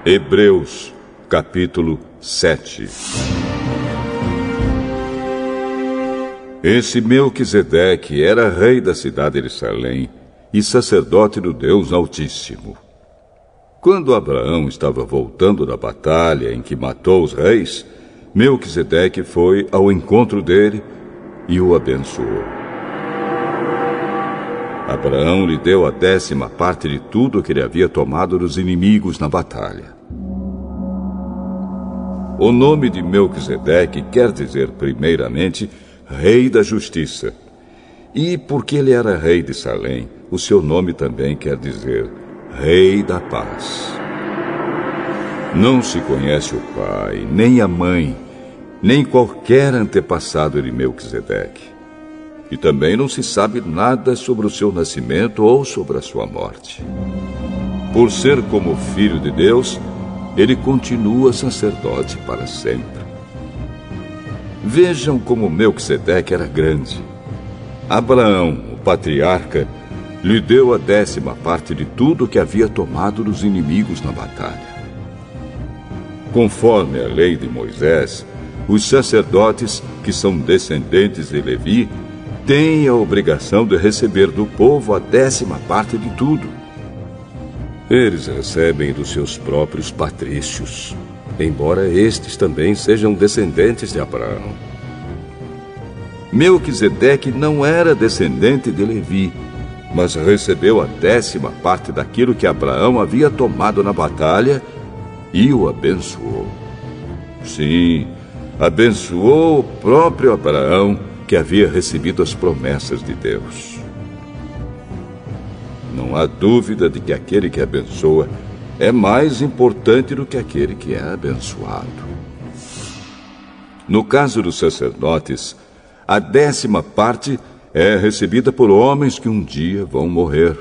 Hebreus, capítulo 7. Esse Melquisedeque era rei da cidade de Salém e sacerdote do Deus Altíssimo. Quando Abraão estava voltando da batalha em que matou os reis, Melquisedeque foi ao encontro dele e o abençoou. Abraão lhe deu a 10ª parte de tudo que ele havia tomado dos inimigos na batalha. O nome de Melquisedeque quer dizer, primeiramente, Rei da Justiça. E porque ele era rei de Salém, o seu nome também quer dizer Rei da Paz. Não se conhece o pai, nem a mãe, nem qualquer antepassado de Melquisedeque. E também não se sabe nada sobre o seu nascimento ou sobre a sua morte. Por ser como filho de Deus, ele continua sacerdote para sempre. Vejam como Melquisedeque era grande. Abraão, o patriarca, lhe deu a 10ª parte de tudo que havia tomado dos inimigos na batalha. Conforme a lei de Moisés, os sacerdotes, que são descendentes de Levi, têm a obrigação de receber do povo a 10ª parte de tudo. Eles recebem dos seus próprios patrícios, embora estes também sejam descendentes de Abraão. Melquisedeque não era descendente de Levi, mas recebeu a 10ª parte daquilo que Abraão havia tomado na batalha e o abençoou. Sim, abençoou o próprio Abraão, que havia recebido as promessas de Deus. Não há dúvida de que aquele que abençoa é mais importante do que aquele que é abençoado. No caso dos sacerdotes, a 10ª parte é recebida por homens que um dia vão morrer.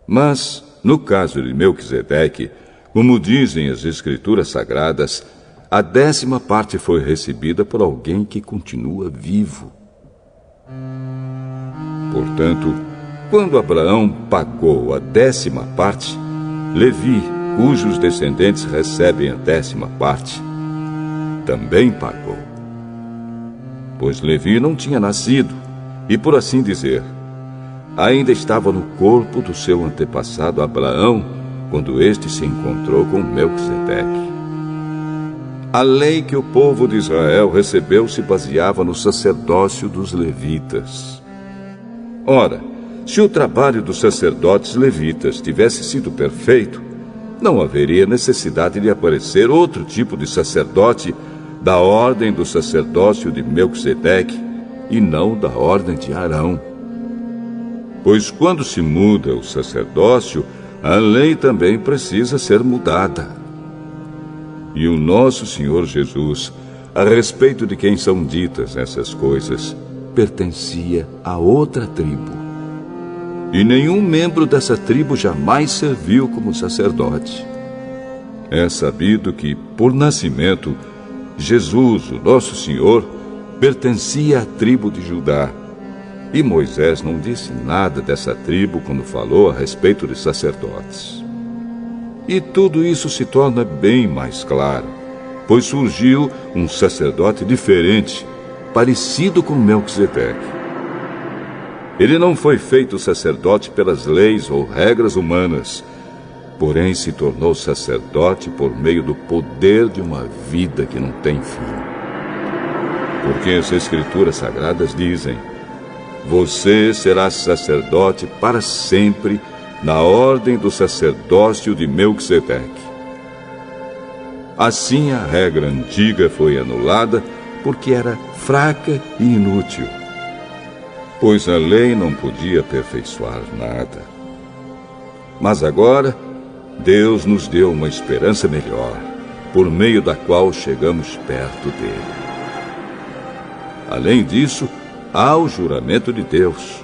Mas, no caso de Melquisedeque, como dizem as Escrituras Sagradas, a 10ª parte foi recebida por alguém que continua vivo. Portanto, quando Abraão pagou a 10ª parte, Levi, cujos descendentes recebem a 10ª parte, também pagou. Pois Levi não tinha nascido e, por assim dizer, ainda estava no corpo do seu antepassado Abraão quando este se encontrou com Melquisedeque. A lei que o povo de Israel recebeu se baseava no sacerdócio dos levitas. Ora, se o trabalho dos sacerdotes levitas tivesse sido perfeito, não haveria necessidade de aparecer outro tipo de sacerdote da ordem do sacerdócio de Melquisedeque e não da ordem de Arão. Pois quando se muda o sacerdócio, a lei também precisa ser mudada. E o nosso Senhor Jesus, a respeito de quem são ditas essas coisas, pertencia a outra tribo. E nenhum membro dessa tribo jamais serviu como sacerdote. É sabido que, por nascimento, Jesus, o nosso Senhor, pertencia à tribo de Judá. E Moisés não disse nada dessa tribo quando falou a respeito de sacerdotes. E tudo isso se torna bem mais claro, pois surgiu um sacerdote diferente, parecido com Melquisedeque. Ele não foi feito sacerdote pelas leis ou regras humanas, porém se tornou sacerdote por meio do poder de uma vida que não tem fim. Porque as Escrituras Sagradas dizem: você será sacerdote para sempre, na ordem do sacerdócio de Melquisedeque. Assim a regra antiga foi anulada porque era fraca e inútil, pois a lei não podia aperfeiçoar nada. Mas agora, Deus nos deu uma esperança melhor, por meio da qual chegamos perto dele. Além disso, há o juramento de Deus.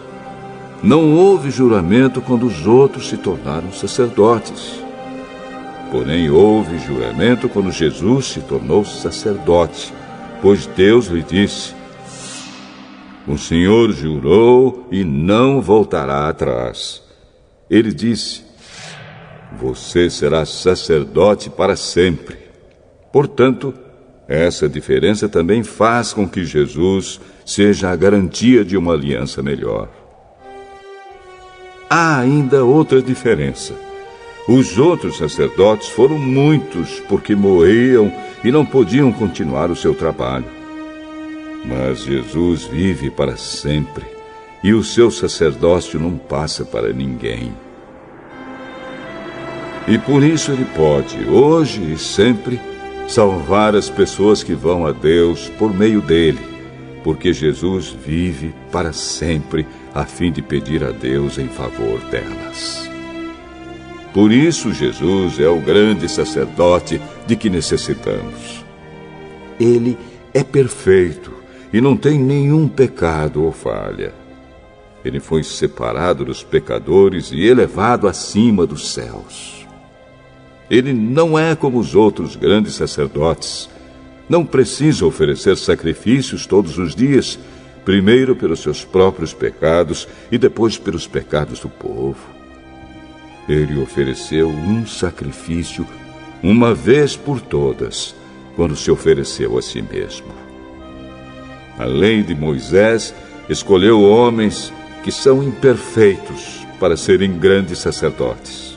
Não houve juramento quando os outros se tornaram sacerdotes. Porém, houve juramento quando Jesus se tornou sacerdote, pois Deus lhe disse: o Senhor jurou e não voltará atrás. Ele disse: Você será sacerdote para sempre. Portanto, essa diferença também faz com que Jesus seja a garantia de uma aliança melhor. Há ainda outra diferença. Os outros sacerdotes foram muitos porque morriam e não podiam continuar o seu trabalho. Mas Jesus vive para sempre e o seu sacerdócio não passa para ninguém. E por isso ele pode, hoje e sempre, salvar as pessoas que vão a Deus por meio dele, porque Jesus vive para sempre a fim de pedir a Deus em favor delas. Por isso Jesus é o grande sacerdote de que necessitamos. Ele é perfeito e não tem nenhum pecado ou falha. Ele foi separado dos pecadores e elevado acima dos céus. Ele não é como os outros grandes sacerdotes. Não precisa oferecer sacrifícios todos os dias, primeiro pelos seus próprios pecados e depois pelos pecados do povo. Ele ofereceu um sacrifício uma vez por todas, quando se ofereceu a si mesmo. A lei de Moisés escolheu homens que são imperfeitos para serem grandes sacerdotes.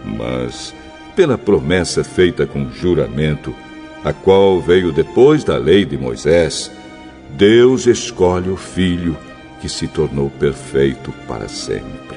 Mas, pela promessa feita com juramento, a qual veio depois da lei de Moisés, Deus escolhe o Filho que se tornou perfeito para sempre.